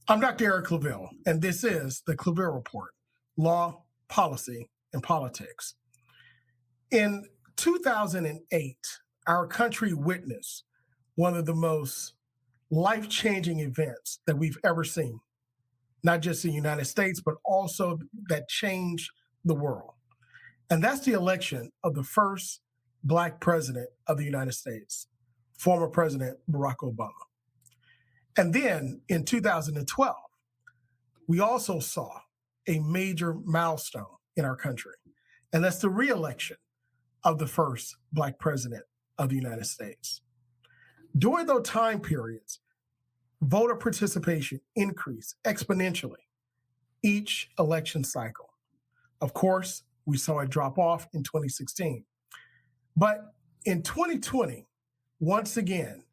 I'm Dr. Eric ClaVille, and this is the ClaVille Report, Law, Policy, and Politics. In 2008, our country witnessed one of the most life-changing events that we've ever seen, not just in the United States, but also that changed the world. And that's the election of the first Black president of the United States, former President Barack Obama. And then in 2012, we also saw a major milestone in our country, and that's the re-election of the first Black president of the United States. During those time periods, voter participation increased exponentially each election cycle. Of course, we saw it drop off in 2016. But in 2020, once again,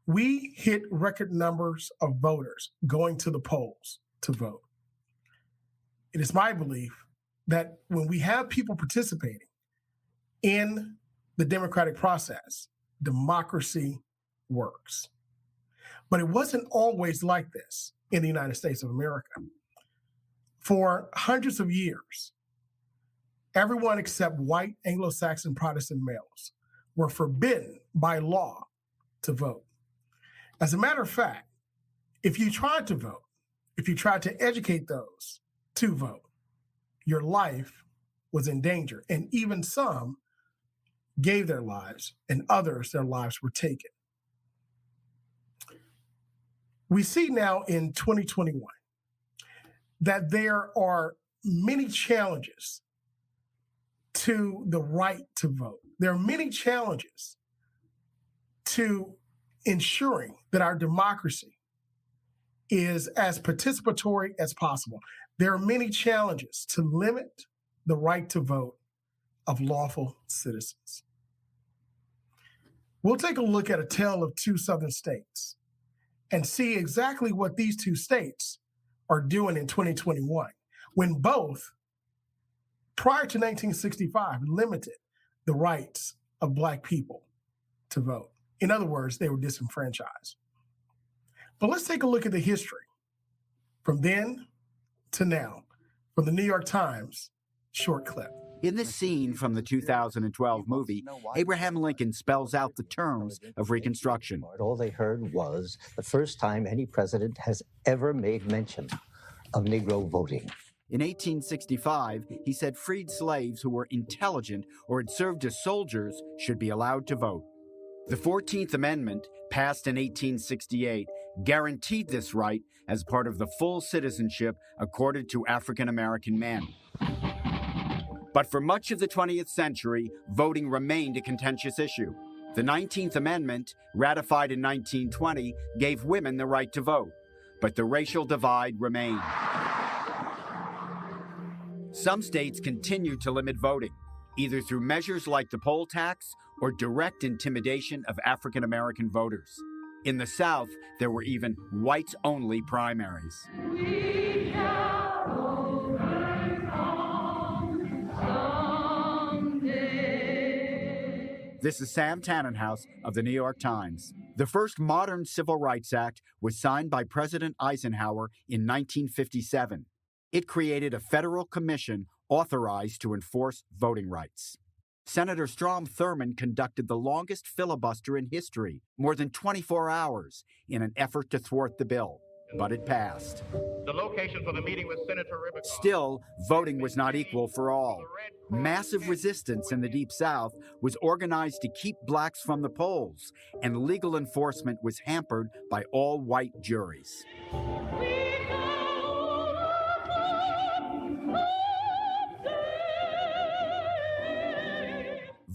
we hit record numbers of voters going to the polls to vote. It is my belief that when we have people participating in the democratic process, democracy works. But it wasn't always like this in the United States of America. For hundreds of years, everyone except white Anglo-Saxon Protestant males were forbidden by law to vote. As a matter of fact, if you tried to vote, if you tried to educate those to vote, your life was in danger. And even some gave their lives, and others, their lives were taken. We see now in 2021 that there are many challenges to the right to vote. There are many challenges to ensuring that our democracy is as participatory as possible. There are many challenges to limit the right to vote of lawful citizens. We'll take a look at a tale of two southern states and see exactly what these two states are doing in 2021, when both, prior to 1965, limited the rights of Black people to vote. In other words, they were disenfranchised. But let's take a look at the history from then to now from the New York Times short clip. In this scene from the 2012 movie, Abraham Lincoln spells out the terms of Reconstruction. All they heard was the first time any president has ever made mention of Negro voting. In 1865, he said freed slaves who were intelligent or had served as soldiers should be allowed to vote. The 14th Amendment, passed in 1868, guaranteed this right as part of the full citizenship accorded to African American men. But for much of the 20th century, voting remained a contentious issue. The 19th Amendment, ratified in 1920, gave women the right to vote, but the racial divide remained. Some states continued to limit voting, either through measures like the poll tax or direct intimidation of African American voters. In the South, there were even whites-only primaries. This is Sam Tannenhouse of the New York Times. The first modern Civil Rights Act was signed by President Eisenhower in 1957. It created a federal commission authorized to enforce voting rights. Senator Strom Thurmond conducted the longest filibuster in history, more than 24 hours, in an effort to thwart the bill. But it passed. The location for the meeting with Senator Rivers. Still, voting was not equal for all. Massive resistance in the Deep South was organized to keep blacks from the polls, and legal enforcement was hampered by all-white juries.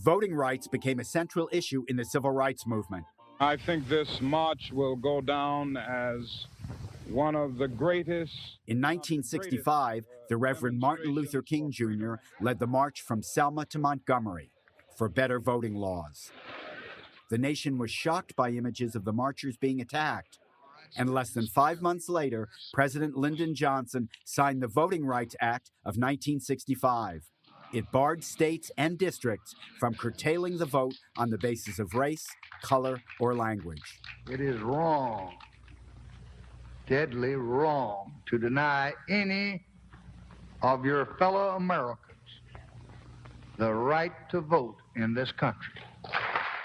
Voting rights became a central issue in the civil rights movement. I think this march will go down as one of the greatest. In 1965, the Reverend Martin Luther King Jr. led the march from Selma to Montgomery for better voting laws. The nation was shocked by images of the marchers being attacked. And less than 5 months later, President Lyndon Johnson signed the Voting Rights Act of 1965. It barred states and districts from curtailing the vote on the basis of race, color, or language. It is wrong deadly wrong to deny any of your fellow Americans the right to vote in this country.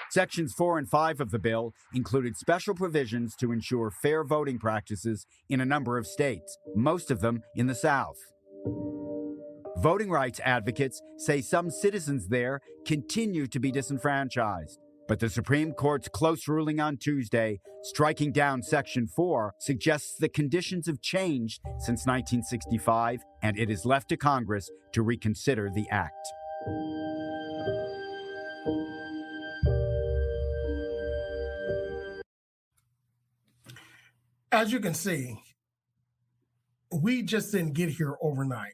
Sections 4 and 5 of the bill included special provisions to ensure fair voting practices in a number of states, most of them in the South. Voting rights advocates say some citizens there continue to be disenfranchised. But the Supreme Court's close ruling on Tuesday, striking down Section 4, suggests that conditions have changed since 1965, and it is left to Congress to reconsider the act. As you can see, we just didn't get here overnight.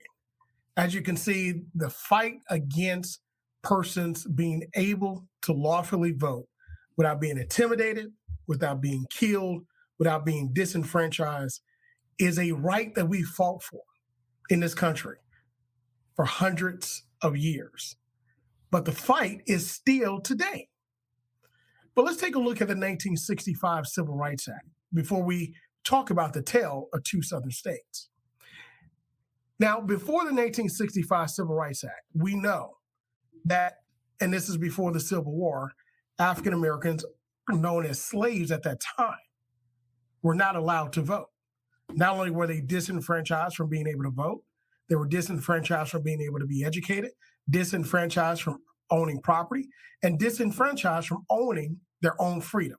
As you can see, the fight against persons being able to lawfully vote without being intimidated, without being killed, without being disenfranchised is a right that we fought for in this country for hundreds of years. But the fight is still today. But let's take a look at the 1965 Civil Rights Act before we talk about the tale of two Southern states. Now, before the 1965 Civil Rights Act, we know that, and this is before the Civil War, African Americans, known as slaves at that time, were not allowed to vote. Not only were they disenfranchised from being able to vote, they were disenfranchised from being able to be educated, disenfranchised from owning property, and disenfranchised from owning their own freedom.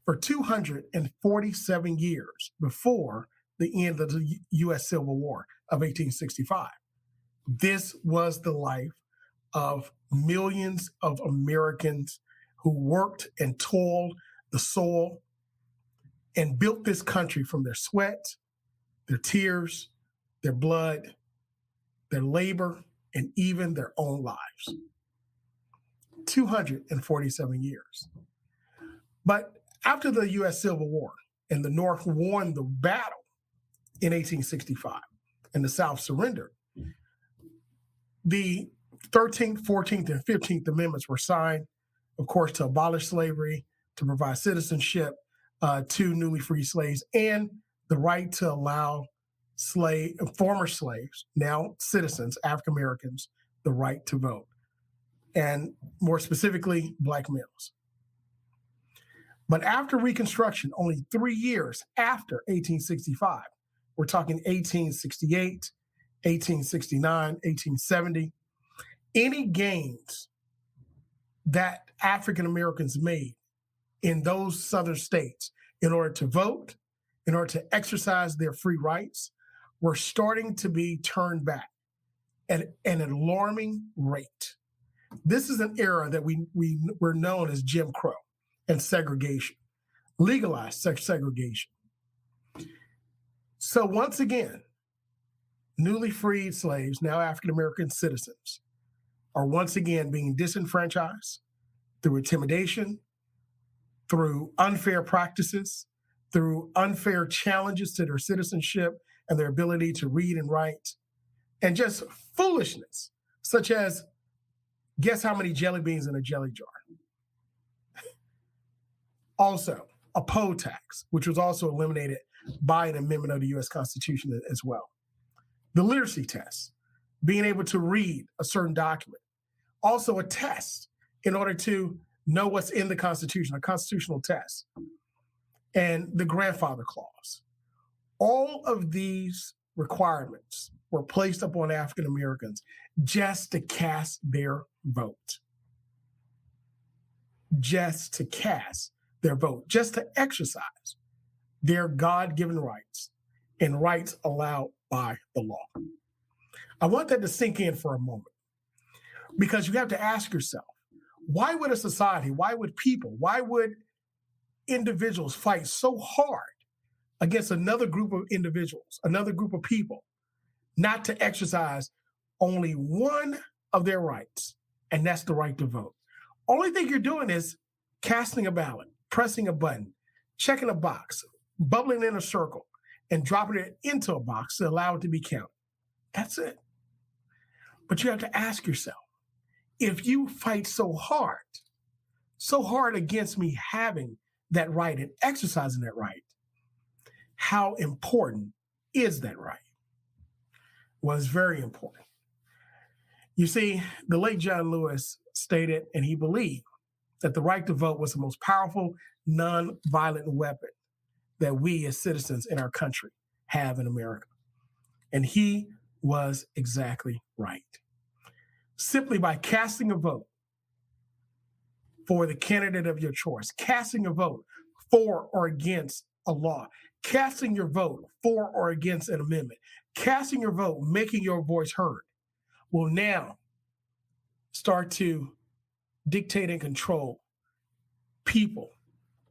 For 247 years before the end of the U.S. Civil War of 1865, this was the life of millions of Americans who worked and toiled the soil and built this country from their sweat, their tears, their blood, their labor, and even their own lives. 247 years. But after the U.S. Civil War and the North won the battle in 1865 and the South surrendered, the 13th, 14th, and 15th Amendments were signed, of course, to abolish slavery, to provide citizenship to newly freed slaves, and the right to allow former slaves, now citizens, African Americans, the right to vote, and more specifically, Black males. But after Reconstruction, only 3 years after 1865, we're talking 1868, 1869, 1870, any gains that African Americans made in those Southern states in order to vote, in order to exercise their free rights, were starting to be turned back at an alarming rate. This is an era that we were known as Jim Crow and segregation, legalized segregation. So once again, newly freed slaves, now African-American citizens, are once again being disenfranchised through intimidation, through unfair practices, through unfair challenges to their citizenship and their ability to read and write, and just foolishness, such as, guess how many jelly beans in a jelly jar? Also, a poll tax, which was also eliminated by an amendment of the U.S. Constitution as well. The literacy test, being able to read a certain document. Also a test in order to know what's in the Constitution, a constitutional test. And the grandfather clause. All of these requirements were placed upon African Americans just to cast their vote. Just to cast their vote, just to exercise their God-given rights and rights allowed by the law. I want that to sink in for a moment, because you have to ask yourself, why would a society, why would people, why would individuals fight so hard against another group of individuals, another group of people, not to exercise only one of their rights, and that's the right to vote? Only thing you're doing is casting a ballot, pressing a button, checking a box, bubbling in a circle, and dropping it into a box to allow it to be counted. That's it. But you have to ask yourself, if you fight so hard against me having that right and exercising that right, How important is that right? Well, it's very important. You see, the late John Lewis stated, and he believed, that the right to vote was the most powerful, non-violent weapon that we as citizens in our country have in America. And he was exactly right. Simply by casting a vote for the candidate of your choice, casting a vote for or against a law, casting your vote for or against an amendment, casting your vote, making your voice heard, will now start to dictate and control people,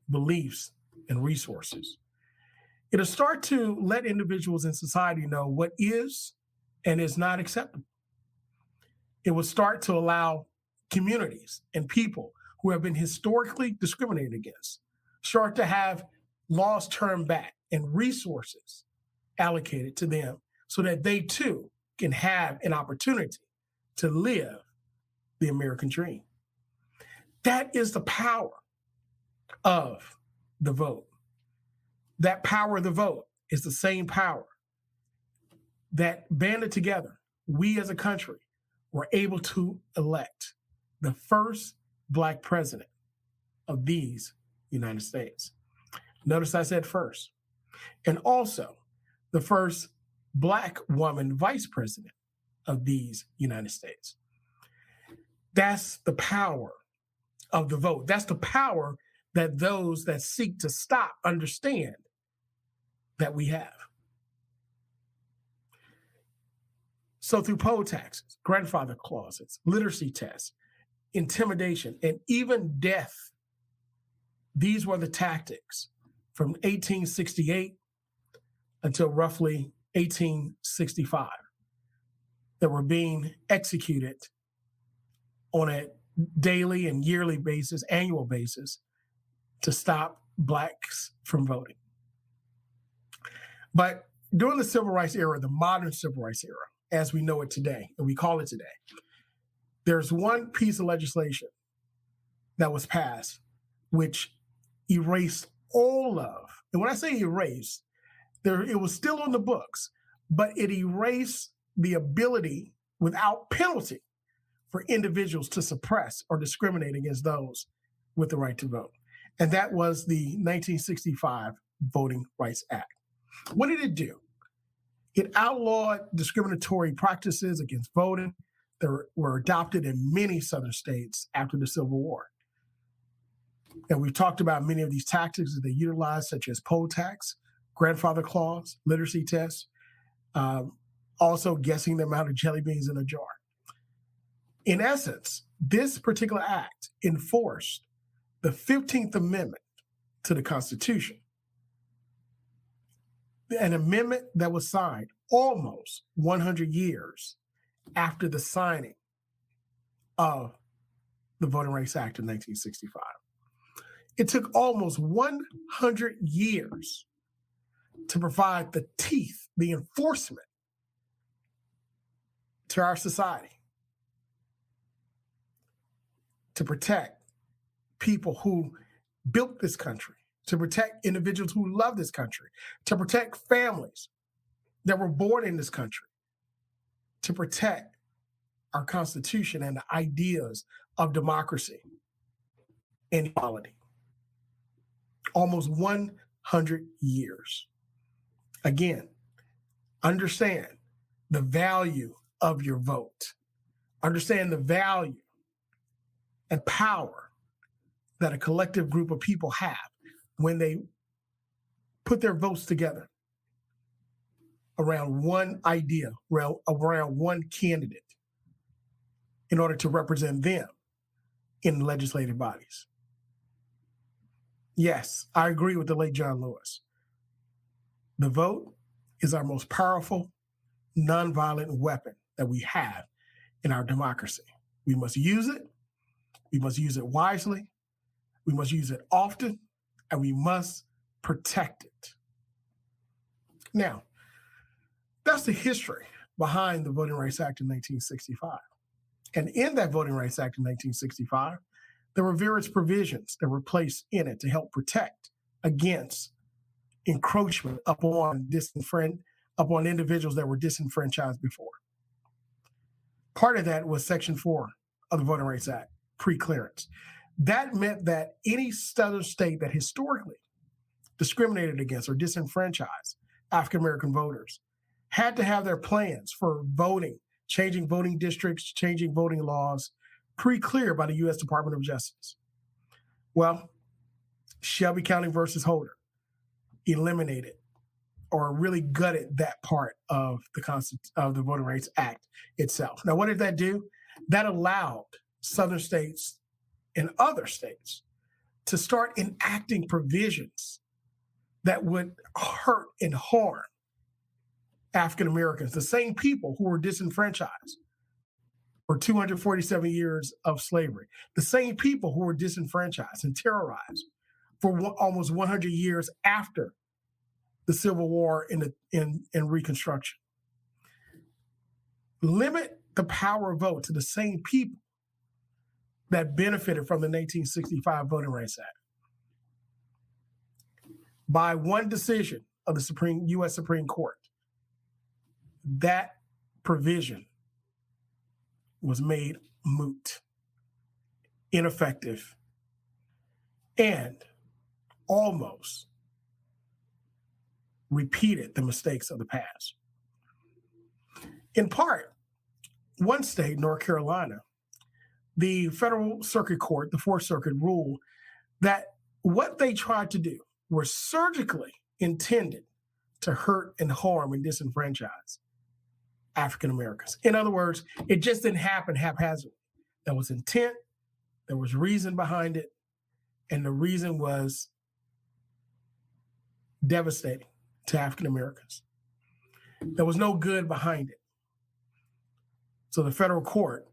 beliefs, and resources. It'll start to let individuals in society know what is and is not acceptable. It will start to allow communities and people who have been historically discriminated against start to have laws turned back and resources allocated to them so that they too can have an opportunity to live the American dream. That is the power of the vote. That power of the vote is the same power that banded together, we as a country were able to elect the first Black president of these United States. Notice I said first. And also the first Black woman vice president of these United States. That's the power of the vote. That's the power that those that seek to stop understand that we have. So through poll taxes, grandfather clauses, literacy tests, intimidation, and even death, these were the tactics from 1868 until roughly 1865 that were being executed on a daily and yearly basis, annual basis, to stop Blacks from voting. But during the civil rights era, the modern civil rights era, as we know it today, and we call it today, there's one piece of legislation that was passed which erased all of, and when I say erased, it was still on the books, but it erased the ability without penalty for individuals to suppress or discriminate against those with the right to vote. And that was the 1965 Voting Rights Act. What did it do? It outlawed discriminatory practices against voting that were adopted in many Southern states after the Civil War. And we've talked about many of these tactics that they utilized, such as poll tax, grandfather clause, literacy tests, also guessing the amount of jelly beans in a jar. In essence, this particular act enforced the 15th Amendment to the Constitution, an amendment that was signed almost 100 years after the signing of the Voting Rights Act of 1965. It took almost 100 years to provide the teeth, the enforcement to our society to protect people who built this country, to protect individuals who love this country, to protect families that were born in this country, to protect our Constitution and the ideas of democracy and equality. Almost 100 years. Again, understand the value of your vote. Understand the value and power that a collective group of people have when they put their votes together around one idea, around one candidate, in order to represent them in legislative bodies. Yes, I agree with the late John Lewis. The vote is our most powerful, nonviolent weapon that we have in our democracy. We must use it. We must use it wisely. We must use it often, and we must protect it. Now, that's the history behind the Voting Rights Act of 1965. And in that Voting Rights Act of 1965, there were various provisions that were placed in it to help protect against encroachment upon individuals that were disenfranchised before. Part of that was Section 4 of the Voting Rights Act, pre-clearance. That meant that any southern state that historically discriminated against or disenfranchised African-American voters had to have their plans for voting, changing voting districts, changing voting laws, pre-cleared by the U.S. Department of Justice. Well, Shelby County versus Holder eliminated or really gutted that part of the Voting Rights Act itself. Now, what did that do? That allowed southern states and other states to start enacting provisions that would hurt and harm African Americans, the same people who were disenfranchised for 247 years of slavery, the same people who were disenfranchised and terrorized for almost 100 years after the Civil War and Reconstruction. Limit the power of vote to the same people that benefited from the 1965 Voting Rights Act. By one decision of the U.S. Supreme Court, that provision was made moot, ineffective, and almost repeated the mistakes of the past. In part, one state, North Carolina, the Federal Circuit Court, the Fourth Circuit, ruled that what they tried to do were surgically intended to hurt and harm and disenfranchise African Americans. In other words, it just didn't happen haphazardly. There was intent, there was reason behind it, and the reason was devastating to African Americans. There was no good behind it. So the federal court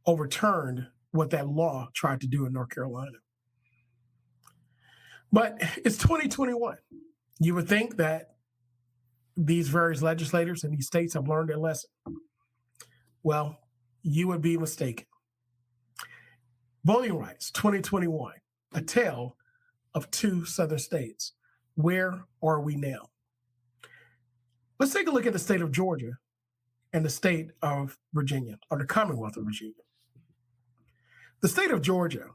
overturned what that law tried to do in North Carolina. But it's 2021. You would think that these various legislators in these states have learned their lesson. Well, you would be mistaken. Voting rights, 2021, a tale of two southern states. Where are we now? Let's take a look at the state of Georgia and the state of Virginia, or the Commonwealth of Virginia. The state of Georgia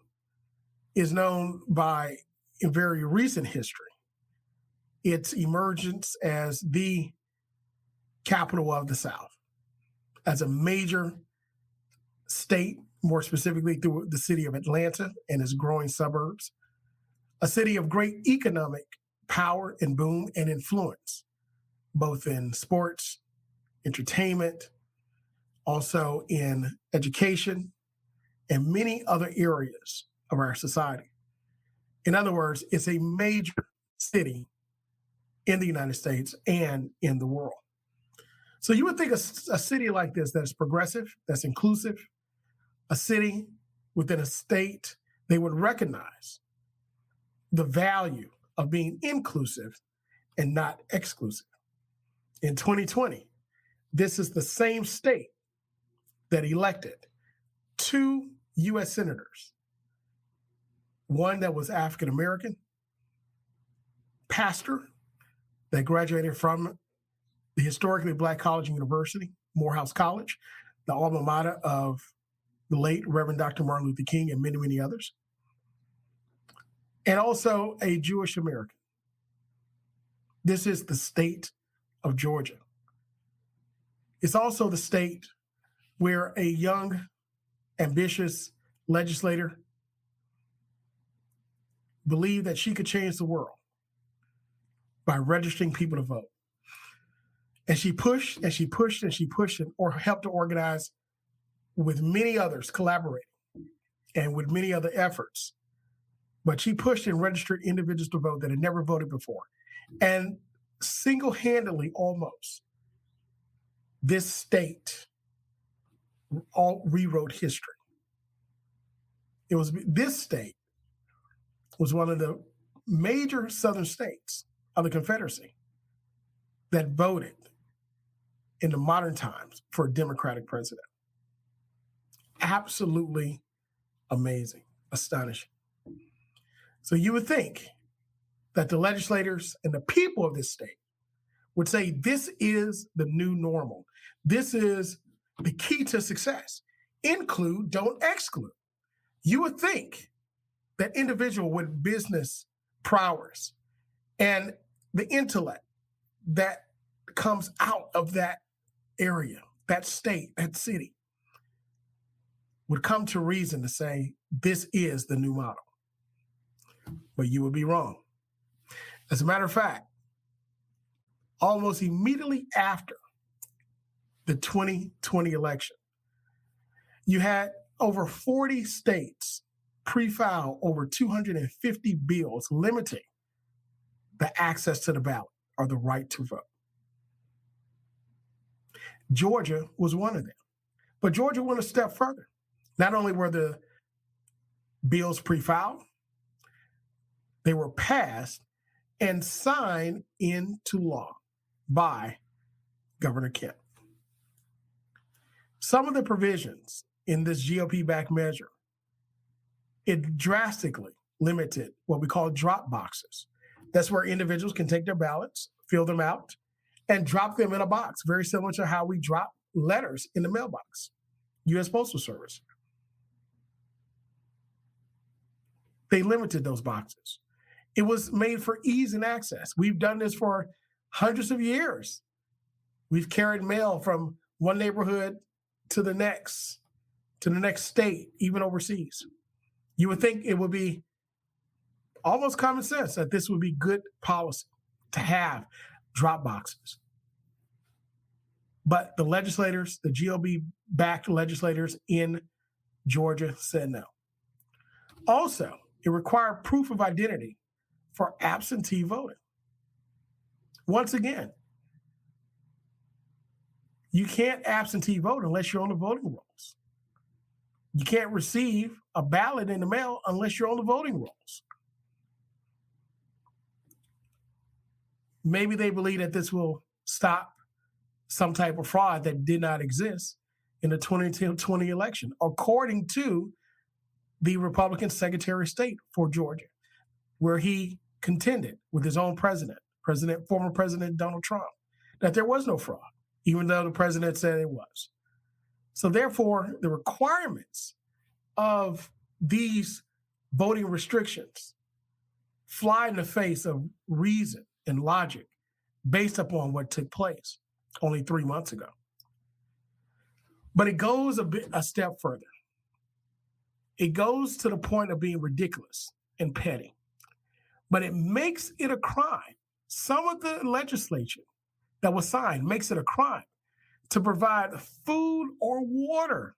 is known by, in very recent history, its emergence as the capital of the South, as a major state, more specifically through the city of Atlanta and its growing suburbs, a city of great economic power and boom and influence, both in sports, entertainment, also in education, and many other areas of our society. In other words, it's a major city in the United States and in the world. So you would think a city like this that is progressive, that's inclusive, a city within a state, they would recognize the value of being inclusive and not exclusive. In 2020, this is the same state that elected two U.S. senators, one that was African American, pastor that graduated from the historically Black college and university, Morehouse College, the alma mater of the late Reverend Dr. Martin Luther King and many, many others, and also a Jewish American. This is the state of Georgia. It's also the state where a young, ambitious legislator believed that she could change the world by registering people to vote. And she pushed and she pushed and she pushed or helped to organize with many others collaborating and with many other efforts. But she pushed and registered individuals to vote that had never voted before. And single-handedly, almost, this state rewrote history. This state was one of the major southern states of the Confederacy that voted in the modern times for a Democratic president. Absolutely amazing, astonishing. So you would think that the legislators and the people of this state would say this is the new normal. This is the key to success. Include, don't exclude. You would think that individual with business prowess and the intellect that comes out of that area, that state, that city, would come to reason to say, this is the new model. But you would be wrong. As a matter of fact, almost immediately after the 2020 election, you had over 40 states pre-file over 250 bills limiting the access to the ballot or the right to vote. Georgia was one of them. But Georgia went a step further. Not only were the bills pre-filed, they were passed and signed into law by Governor Kemp. Some of the provisions in this GOP-backed measure, it drastically limited what we call drop boxes. That's where individuals can take their ballots, fill them out, and drop them in a box, very similar to how we drop letters in the mailbox, U.S. Postal Service. They limited those boxes. It was made for ease and access. We've done this for hundreds of years. We've carried mail from one neighborhood to the next state, even overseas. You would think it would be almost common sense that this would be good policy to have drop boxes. But the legislators, the GOP-backed legislators in Georgia said no. Also, it required proof of identity for absentee voting. Once again, you can't absentee vote unless you're on the voting rolls. You can't receive a ballot in the mail unless you're on the voting rolls. Maybe they believe that this will stop some type of fraud that did not exist in the 2020 election, according to the Republican Secretary of State for Georgia, where he contended with his own former President Donald Trump, that there was no fraud, even though the president said it was. So therefore, the requirements of these voting restrictions fly in the face of reason and logic based upon what took place only 3 months ago. But it goes a step further. It goes to the point of being ridiculous and petty, but it makes it a crime. Some of the legislation that was signed makes it a crime to provide food or water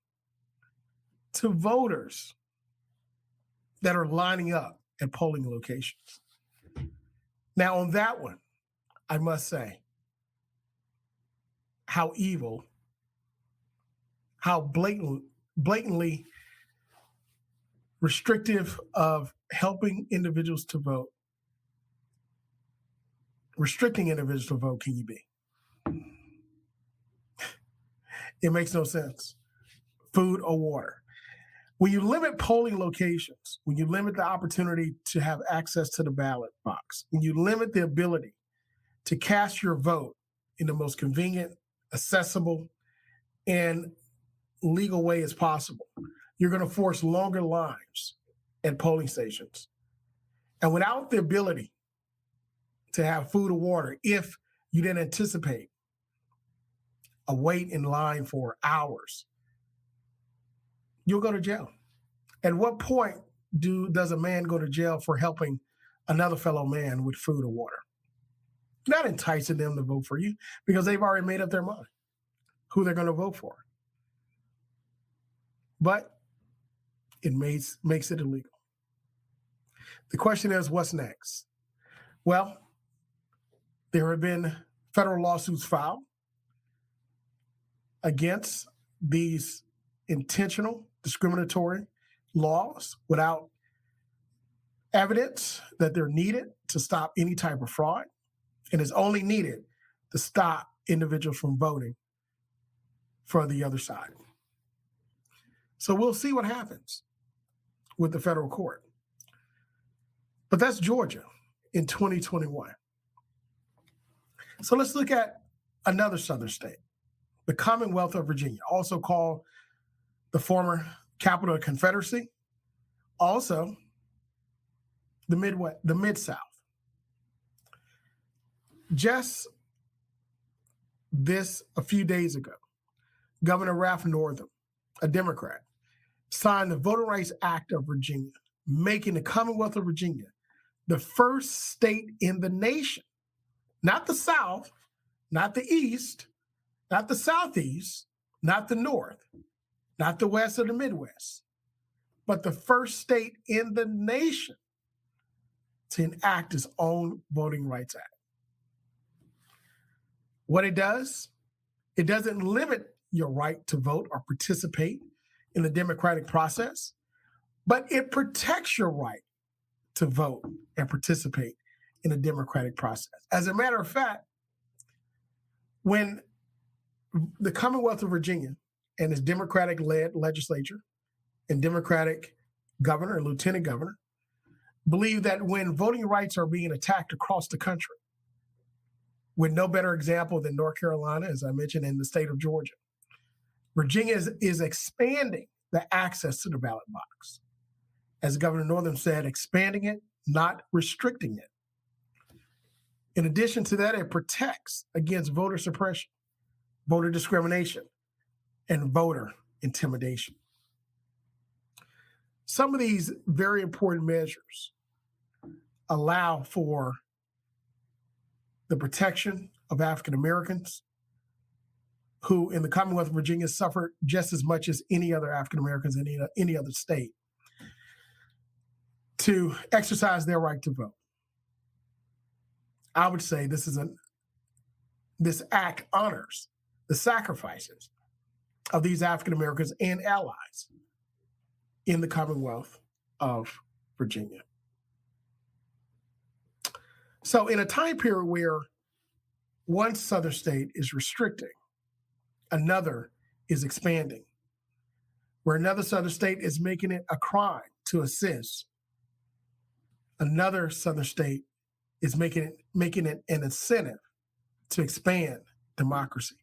to voters that are lining up at polling locations. Now, on that one, I must say how evil, how blatantly restrictive of helping individuals to vote, restricting individuals to vote can you be? It makes no sense. Food or water. When you limit polling locations, when you limit the opportunity to have access to the ballot box, when you limit the ability to cast your vote in the most convenient, accessible, and legal way as possible, you're going to force longer lines at polling stations. And without the ability to have food or water, if you didn't anticipate a wait in line for hours, you'll go to jail. At what point does a man go to jail for helping another fellow man with food or water? You're not enticing them to vote for you because they've already made up their mind who they're going to vote for. But it makes it illegal. The question is, what's next? Well, there have been federal lawsuits filed against these intentional discriminatory laws without evidence that they're needed to stop any type of fraud, and is only needed to stop individuals from voting for the other side. So we'll see what happens with the federal court. But that's Georgia. in 2021. So let's look at another southern state, the Commonwealth of Virginia, also called the former capital of the Confederacy, also the Midwest, the Mid-South. Just a few days ago, Governor Ralph Northam, a Democrat, signed the Voting Rights Act of Virginia, making the Commonwealth of Virginia the first state in the nation, not the South, not the East, not the Southeast, not the North, not the West or the Midwest, but the first state in the nation to enact its own Voting Rights Act. What it does, it doesn't limit your right to vote or participate in the democratic process, but it protects your right to vote and participate in the democratic process. As a matter of fact, when the Commonwealth of Virginia and its Democratic-led legislature and Democratic governor and lieutenant governor believe that when voting rights are being attacked across the country, with no better example than North Carolina, as I mentioned, in the state of Georgia, Virginia is expanding the access to the ballot box. As Governor Northam said, expanding it, not restricting it. In addition to that, it protects against voter suppression, voter discrimination, and voter intimidation. Some of these very important measures allow for the protection of African Americans who in the Commonwealth of Virginia suffer just as much as any other African Americans in any other state to exercise their right to vote. I would say this act honors the sacrifices of these African Americans and allies in the Commonwealth of Virginia. So in a time period where one southern state is restricting, another is expanding, where another southern state is making it a crime to assist, another southern state is making it an incentive to expand democracy.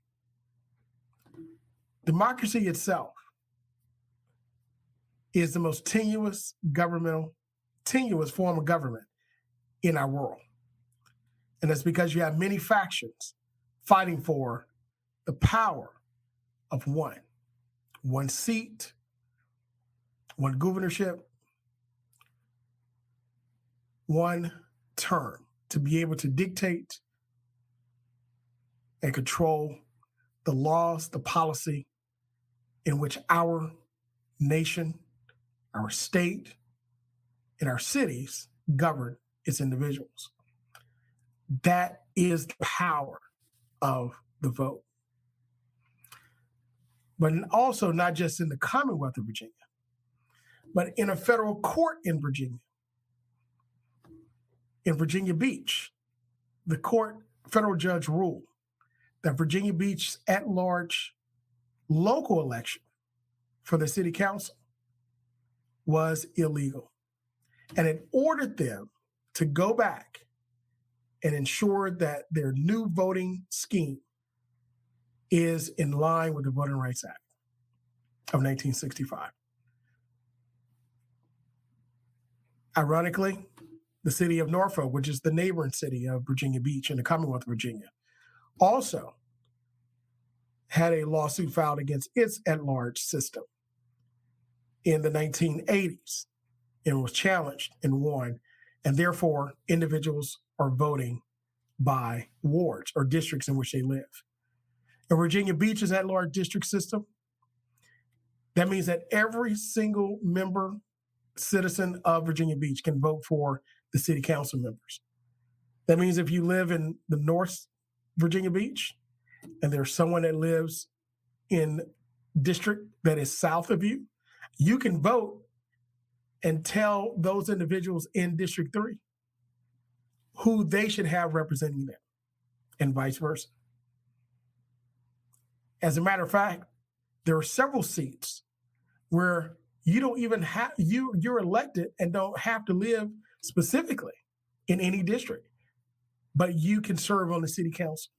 Democracy itself is the most tenuous form of government in our world. And that's because you have many factions fighting for the power of one seat, one governorship, one term to be able to dictate and control the laws, the policy in which our nation, our state, and our cities govern its individuals. That is the power of the vote. But also not just in the Commonwealth of Virginia, but in a federal court in Virginia. In Virginia Beach, the federal judge ruled that Virginia Beach's at-large local election for the city council was illegal. And it ordered them to go back and ensure that their new voting scheme is in line with the Voting Rights Act of 1965. Ironically, the city of Norfolk, which is the neighboring city of Virginia Beach in the Commonwealth of Virginia, also had a lawsuit filed against its at-large system in the 1980s and was challenged and won, and therefore individuals are voting by wards or districts in which they live. In Virginia Beach's at-large district system, that means that every single member, citizen of Virginia Beach can vote for the city council members. That means if you live in the North Virginia Beach and there's someone that lives in district that is south of you, you can vote and tell those individuals in District 3 who they should have representing them and vice versa. As a matter of fact, there are several seats where you don't even have, you're elected and don't have to live specifically in any district, but you can serve on the city council.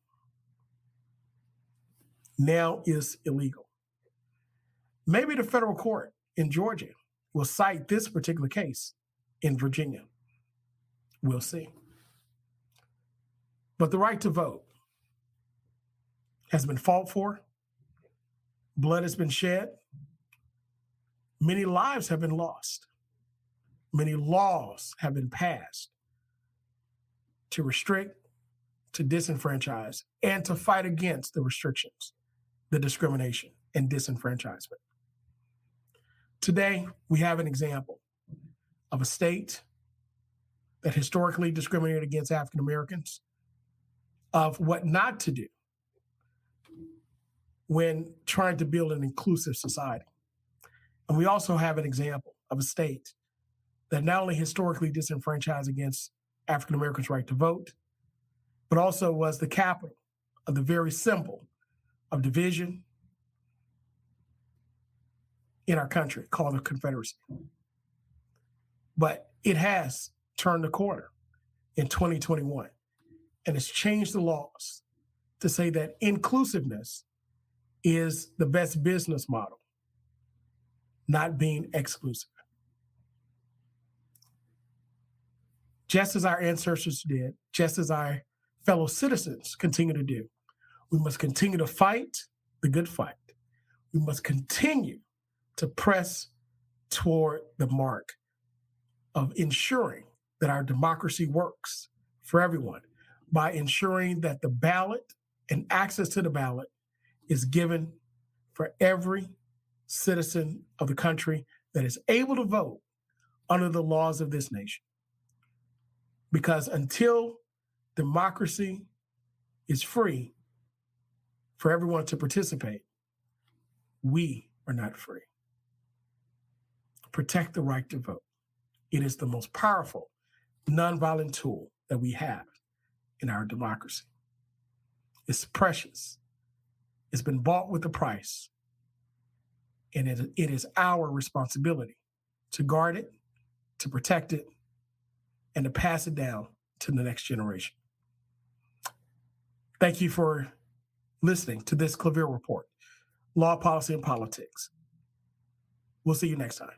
Now is illegal. Maybe the federal court in Georgia will cite this particular case in Virginia. We'll see. But the right to vote has been fought for. Blood has been shed. Many lives have been lost. Many laws have been passed to restrict, to disenfranchise, and to fight against the restrictions, the discrimination, and disenfranchisement. Today, we have an example of a state that historically discriminated against African Americans, of what not to do when trying to build an inclusive society. And we also have an example of a state that not only historically disenfranchised against African Americans' right to vote, but also was the capital of the very symbol of division in our country called the Confederacy. But it has turned the corner in 2021 and has changed the laws to say that inclusiveness is the best business model, not being exclusive. Just as our ancestors did, just as our fellow citizens continue to do, we must continue to fight the good fight. We must continue to press toward the mark of ensuring that our democracy works for everyone by ensuring that the ballot and access to the ballot is given for every citizen of the country that is able to vote under the laws of this nation. Because until democracy is free for everyone to participate, we are not free. Protect the right to vote. It is the most powerful nonviolent tool that we have in our democracy. It's precious. It's been bought with a price. And it is our responsibility to guard it, to protect it, and to pass it down to the next generation. Thank you for listening to this ClaVille Report, Law, Policy, and Politics. We'll see you next time.